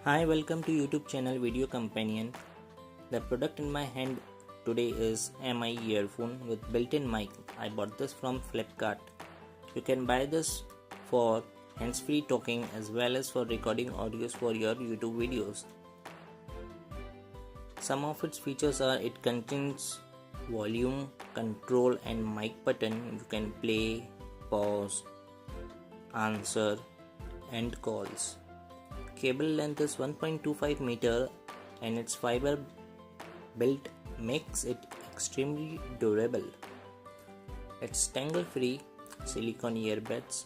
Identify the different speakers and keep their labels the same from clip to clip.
Speaker 1: Hi, welcome to YouTube channel Video Companion. The product in my hand today is MI earphone with built-in mic. I bought this from Flipkart. You can buy this for hands-free talking as well as for recording audios for your YouTube videos. Some of its features are it contains volume control and mic button. You can play, pause, answer and calls. Cable length is 1.25 meter and its fiber built makes it extremely durable. It's tangle free, silicone earbuds,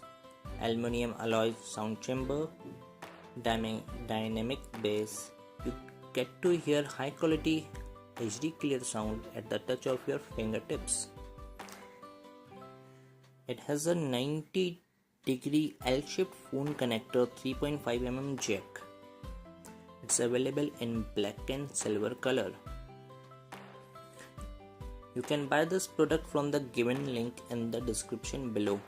Speaker 1: aluminum alloy sound chamber, dynamic bass. You get to hear high quality HD clear sound at the touch of your fingertips. It has a 90-degree L-shaped phone connector 3.5mm jack. It's available in black and silver color. You can buy this product from the given link in the description below.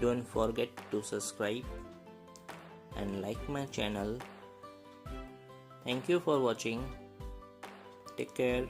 Speaker 1: Don't forget to subscribe and like my channel. Thank you for watching. Take care.